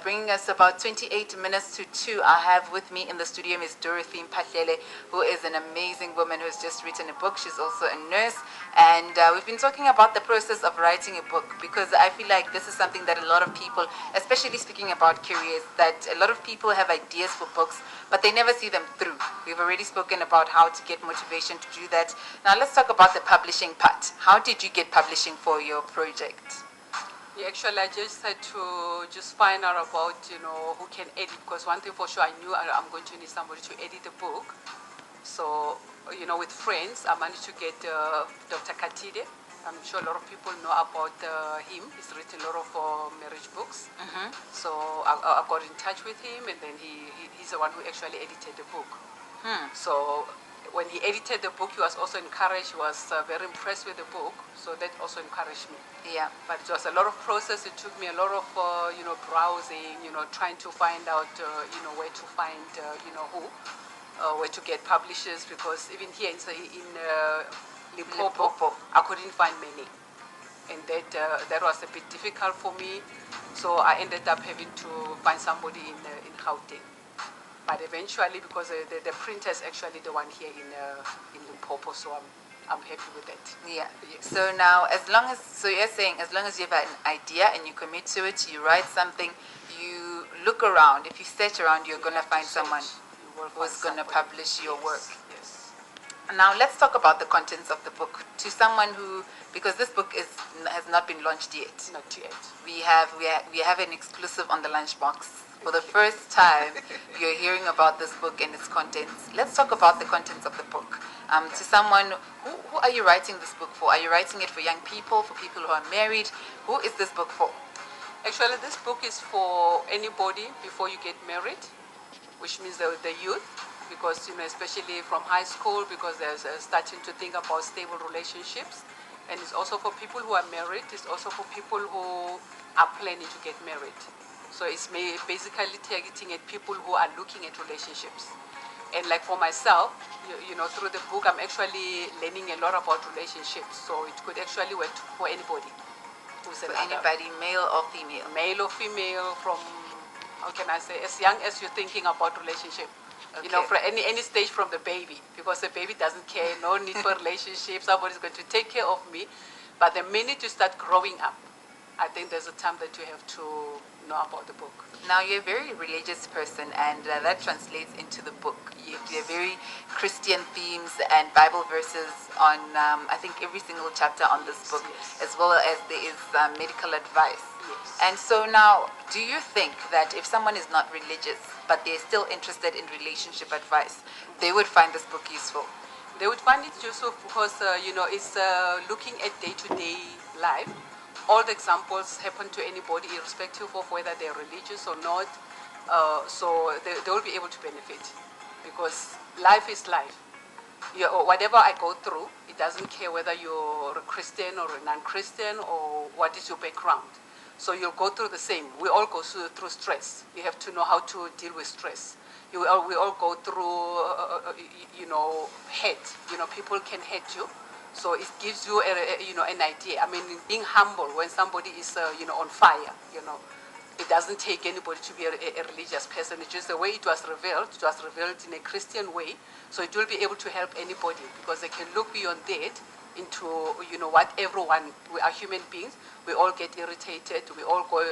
Bringing us about 28 minutes to 2, I have with me in the studio Miss Dorothy, who is an amazing woman who's just written a book. She's also a nurse. And we've been talking about the process of writing a book because I feel like this is something that a lot of people, especially speaking about careers, that a lot of people have ideas for books, but they never see them through. We've already spoken about how to get motivation to do that. Now let's talk about the publishing part. How did you get publishing for your project? Yeah, actually, I just had to just find out about, who can edit, because one thing for sure, I knew I'm going to need somebody to edit the book. So, with friends, I managed to get Dr. Katide. I'm sure a lot of people know about him. He's written a lot of marriage books. So I got in touch with him, and then he's the one who actually edited the book. So when he edited the book, he was also encouraged. He was very impressed with the book, so that also encouraged me. Yeah. But it was a lot of process. It took me a lot of, browsing, trying to find out, where to find, who, where to get publishers, because even here in Limpopo, I couldn't find many. And that was a bit difficult for me. So I ended up having to find somebody in Gauteng. But eventually, because the printer is actually the one here in Limpopo, so I'm happy with that. Yeah. Yes. So now, so you're saying as long as you have an idea and you commit to it, you write something, you look around. If you search around, you're going to find someone who's going to publish your work. Yes. Now let's talk about the contents of the book. To someone who, because this book has not been launched yet. Not yet. We have an exclusive on the lunchbox. For the first time, you're hearing about this book and its contents. Let's talk about the contents of the book. To someone, who are you writing this book for? Are you writing it for young people, for people who are married? Who is this book for? Actually, this book is for anybody before you get married, which means the youth, because, especially from high school, because they're starting to think about stable relationships. And it's also for people who are married. It's also for people who are planning to get married. So it's basically targeting at people who are looking at relationships. And like for myself, through the book, I'm actually learning a lot about relationships. So it could actually work for anybody. For anybody, male or female? Male or female, from, how can I say, as young as you're thinking about relationship. Okay. For any stage from the baby. Because the baby doesn't care, no need for relationship, somebody's going to take care of me. But the minute you start growing up, I think there's a time that you have to know about the book. Now, you're a very religious person, and that translates into the book. You have very Christian themes and Bible verses on, I think, every single chapter on this book, yes. as well as there is medical advice. Yes. And so now, do you think that if someone is not religious, but they're still interested in relationship advice, they would find this book useful? They would find it useful because, it's looking at day-to-day life. All the examples happen to anybody, irrespective of whether they're religious or not. So they will be able to benefit, because life is life. Whatever I go through, it doesn't care whether you're a Christian or a non-Christian or what is your background. So you'll go through the same. We all go through stress. You have to know how to deal with stress. We all go through, hate. People can hate you. So it gives you, an idea. I mean, being humble when somebody is, on fire, It doesn't take anybody to be a religious person. It's just the way it was revealed. It was revealed in a Christian way. So it will be able to help anybody, because they can look beyond that into, what everyone, we are human beings. We all get irritated. We all go,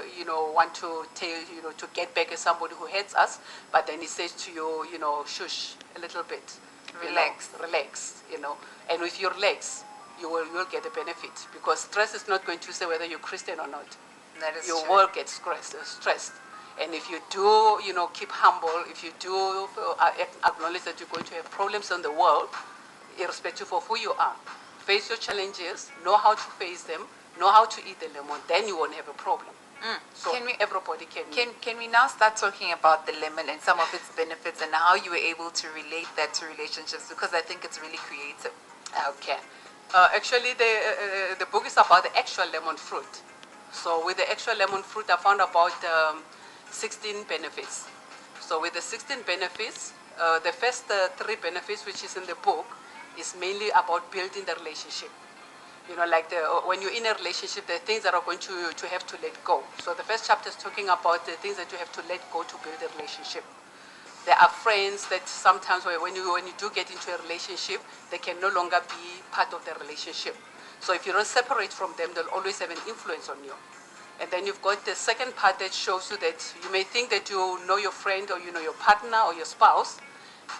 want to tell, to get back at somebody who hates us. But then he says to you, shush a little bit. Relax. Relax, And with your legs, you will get a benefit, because stress is not going to say whether you're Christian or not. That is you true. will get stressed. And if you do, keep humble, if you do acknowledge that you're going to have problems in the world, irrespective of who you are, face your challenges, know how to face them, know how to eat the lemon, then you won't have a problem. So everybody Can we now start talking about the lemon and some of its benefits and how you were able to relate that to relationships? Because I think it's really creative. Okay. Actually, the book is about the actual lemon fruit. So with the actual lemon fruit, I found about 16 benefits. So with the 16 benefits, the first 3 benefits, which is in the book, is mainly about building the relationship. You know, like when you're in a relationship, there are things that are going to have to let go. So the first chapter is talking about the things that you have to let go to build a relationship. There are friends that sometimes when you do get into a relationship, they can no longer be part of the relationship. So if you don't separate from them, they'll always have an influence on you. And then you've got the second part that shows you that you may think that you know your friend or you know your partner or your spouse,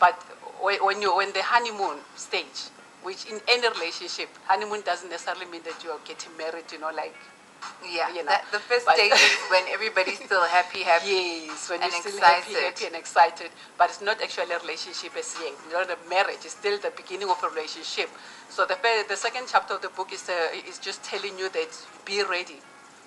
but when you're in the honeymoon stage, which in any relationship, honeymoon doesn't necessarily mean that you're getting married, you know, like, Yeah, you know. the first stage is when everybody's still happy, Yes, when and you're still excited. happy and excited, but it's not actually a relationship as yet. You know, the marriage is still the beginning of a relationship. So the second chapter of the book is just telling you that be ready,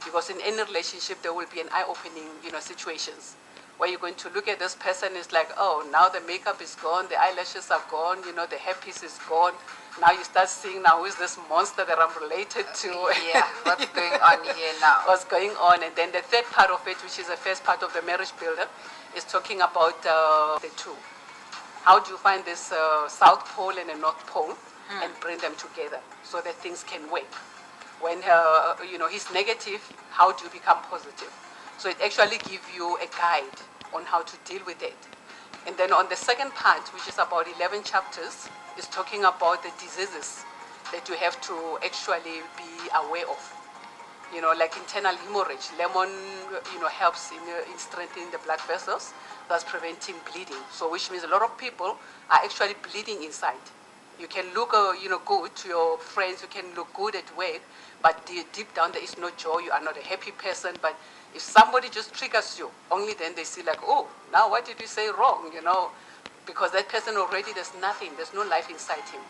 because in any relationship there will be an eye-opening, you know, situations where you're going to look at this person, is like, oh, now the makeup is gone, the eyelashes are gone, you know, the hairpiece is gone. Now you start seeing, now who is this monster that I'm related to? Yeah, what's going on here now? What's going on? And then the third part of it, which is the first part of the marriage builder, is talking about the two. How do you find this South Pole and a North Pole and bring them together so that things can work? When you know, he's negative, how do you become positive? So it actually gives you a guide on how to deal with it. And then on the second part, which is about 11 chapters, is talking about the diseases that you have to actually be aware of. You know, like internal hemorrhage. Lemon, you know, helps in strengthening the blood vessels, thus preventing bleeding. So which means a lot of people are actually bleeding inside. You can look, you know, good to your friends, you can look good at work, but deep down there is no joy, you are not a happy person. But if somebody just triggers you, only then they see like, oh, now what did you say wrong, you know? Because that person already, there's nothing, there's no life inside him.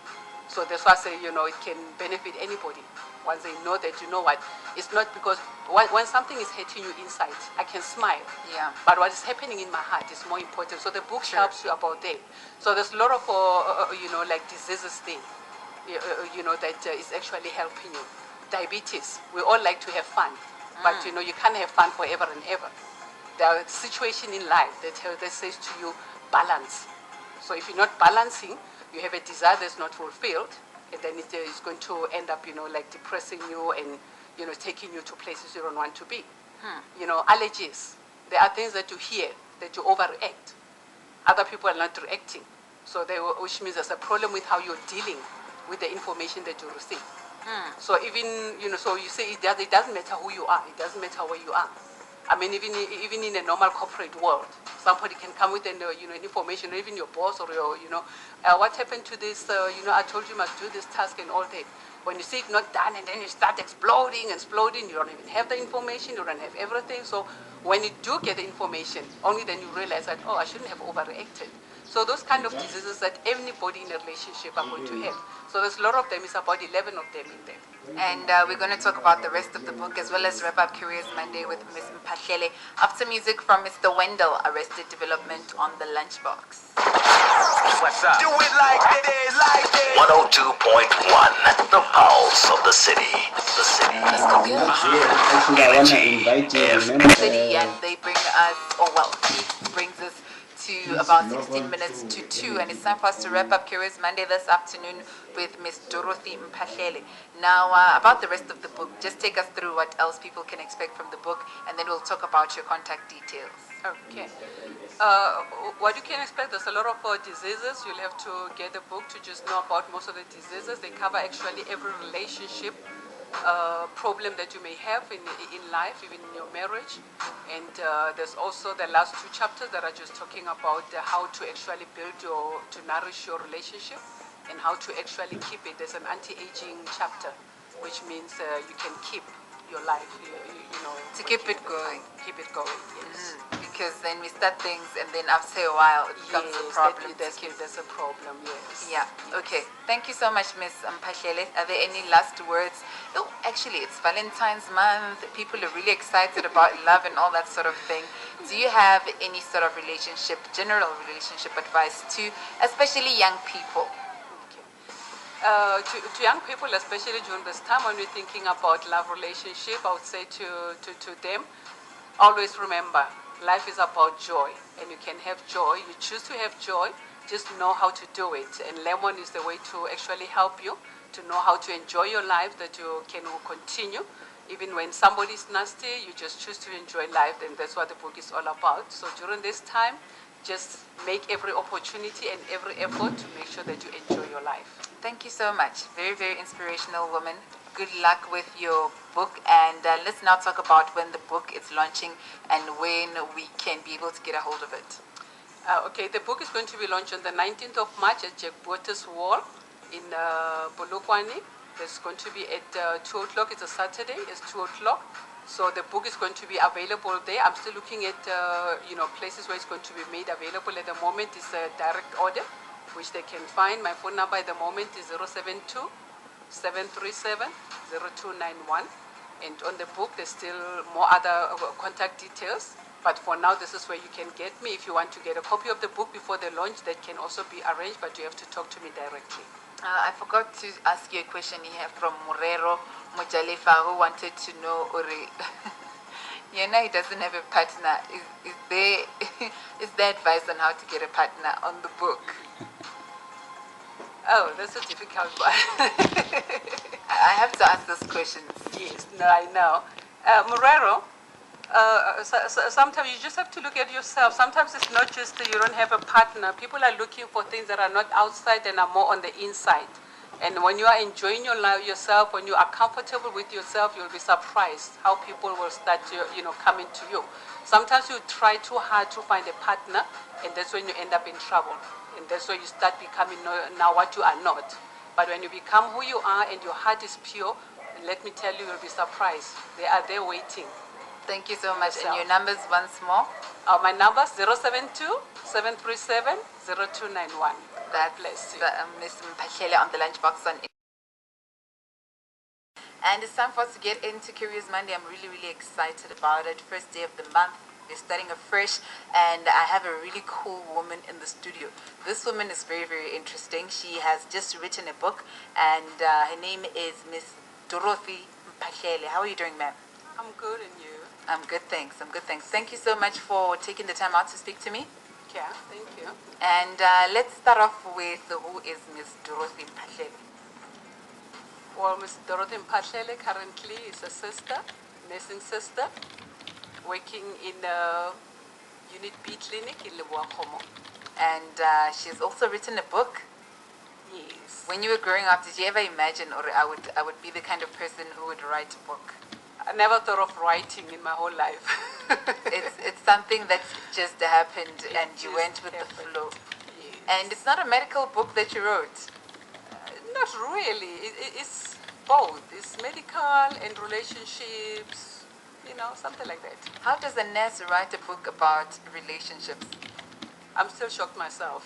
So that's why I say, you know, it can benefit anybody once they know that, you know what, it's not because when something is hitting you inside, I can smile. Yeah. But what is happening in my heart is more important. So the book helps you about that. So there's a lot of, you know, like diseases thing, you know, that is actually helping you. Diabetes, we all like to have fun, but you know, you can't have fun forever and ever. There are situations in life that says to you, balance. So if you're not balancing, you have a desire that's not fulfilled, and then it is going to end up, you know, like depressing you and, you know, taking you to places you don't want to be. You know, allergies. There are things that you hear that you overreact. Other people are not reacting. So which means there's a problem with how you're dealing with the information that you receive. So even, you know, so you say it doesn't matter who you are. It doesn't matter where you are. I mean, even in a normal corporate world, somebody can come with you know, information, or even your boss or your, you know, what happened to this, you know, I told you must do this task and all that. When you see it not done and then you start exploding, you don't even have the information, you don't have everything. So when you do get the information, only then you realize that, oh, I shouldn't have overreacted. So those kind of diseases that anybody in a relationship are going to have. So there's a lot of them, it's about 11 of them in there. And we're going to talk about the rest of the book as well as wrap up Curious Monday with Ms. Mpahlele after music from Mr. Wendell, Arrested Development on the Lunchbox. What's up? Do it like this, like this. 102.1, the pulse of the city. The city. City, and they bring us, he brings us to about 16 minutes to 2, and it's time for us to wrap up Curious Monday this afternoon with Miss Dorothy Mpahlele. Now, about the rest of the book, just take us through what else people can expect from the book, and then we'll talk about your contact details. Okay. What you can expect, there's a lot of diseases. You'll have to get the book to just know about most of the diseases. They cover actually every relationship problem that you may have in life, even in your marriage. And there's also the last two chapters that are just talking about how to actually to nourish your relationship and how to actually keep it. There's an anti-aging chapter, which means you can keep your life, you know. To keep it going. Keep it going, yes. Because then we start things and then after a while it becomes a problem. There's a problem, yes. Yeah, okay. Thank you so much, Ms. Mpahlele. Are there any last words? Oh, actually, it's Valentine's month. People are really excited about love and all that sort of thing. Do you have any sort of general relationship advice to especially young people? To young people, especially during this time when we're thinking about love relationship, I would say to them, always remember, life is about joy, and you can have joy. You choose to have joy, just know how to do it. And Lemon is the way to actually help you to know how to enjoy your life, that you can continue. Even when somebody is nasty, you just choose to enjoy life, and that's what the book is all about. So during this time, just make every opportunity and every effort to make sure that you enjoy your life. Thank you so much. Very, very inspirational woman. Good luck with your book. And let's now talk about when the book is launching and when we can be able to get a hold of it. Okay, the book is going to be launched on the 19th of March at Jack Waters Wall in Polokwane. It's going to be at 2 o'clock. It's a Saturday. It's 2 o'clock. So the book is going to be available there. I'm still looking at places where it's going to be made available. At the moment, it's a direct order, which they can find. My phone number at the moment is 072-737-0291. And on the book, there's still more other contact details. But for now, this is where you can get me. If you want to get a copy of the book before the launch, that can also be arranged, but you have to talk to me directly. I forgot to ask you a question here from Morero Mujalefa, who wanted to know, Yena, he doesn't have a partner. Is there advice on how to get a partner on the book? Oh, that's a difficult one. I have to ask those questions. Yes, no, I know. Morero, sometimes you just have to look at yourself. Sometimes it's not just that you don't have a partner. People are looking for things that are not outside and are more on the inside. And when you are enjoying your life yourself, when you are comfortable with yourself, you'll be surprised how people will start coming to you. Sometimes you try too hard to find a partner, and that's when you end up in trouble. And that's where you start becoming now what you are not. But when you become who you are and your heart is pure, let me tell you, you'll be surprised. They are there waiting. Thank you so much. And your numbers once more? My number is 072-737-0291. God bless you. Miss Mphahlele on the lunchbox on. And it's time for us to get into Curious Monday. I'm really, really excited about it. First day of the month. We're starting afresh, and I have a really cool woman in the studio. This woman is very, very interesting. She has just written a book, and her name is Miss Dorothy Mphahlele. How are you doing, ma'am? I'm good, and you? I'm good, thanks. I'm good, thanks. Thank you so much for taking the time out to speak to me. Yeah, thank you. And let's start off with who is Miss Dorothy Mphahlele. Well, Miss Dorothy Mphahlele currently is a sister, nursing sister, working in a Unit B clinic in Limpopo. And she's also written a book. Yes. When you were growing up, did you ever imagine, or I would be the kind of person who would write a book? I never thought of writing in my whole life. it's something that just happened, and you went with the flow. Yes. And it's not a medical book that you wrote. Not really. It's both. It's medical and relationships, something like that. How does a nurse write a book about relationships? I'm still shocked myself.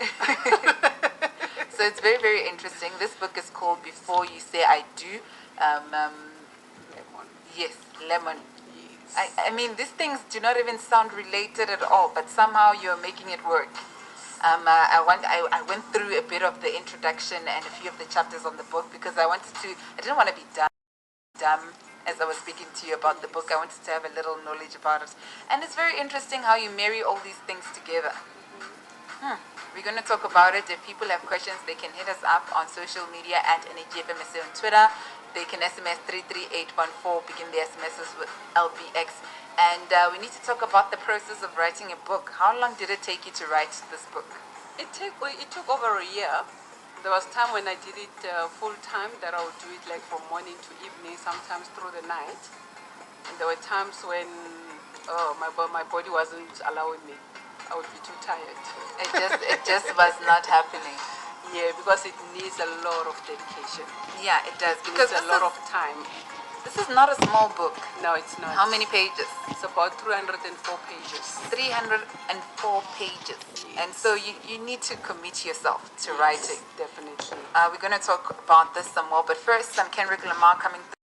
So it's very, very interesting. This book is called Before You Say I Do. Lemon. Yes, Lemon. Yes. I mean, these things do not even sound related at all, but somehow you're making it work. I went through a bit of the introduction and a few of the chapters on the book because I didn't want to be dumb as I was speaking to you about the book. I wanted to have a little knowledge about it. And it's very interesting how you marry all these things together. We're going to talk about it. If people have questions, they can hit us up on social media at NAGFMSA on Twitter. They can SMS 33814, begin the SMSs with LBX. And we need to talk about the process of writing a book. How long did it take you to write this book? It took over a year. There was time when I did it full time, that I would do it like from morning to evening, sometimes through the night. And there were times when my body wasn't allowing me. I would be too tired. It just was not happening. Yeah, because it needs a lot of dedication. Yeah, it does. Because a lot of time. This is not a small book. No, it's not. How many pages? It's about 304 pages. 304 pages. Yes. And so you need to commit yourself to writing. Definitely. We're going to talk about this some more. But first, some Kendrick Lamar coming through.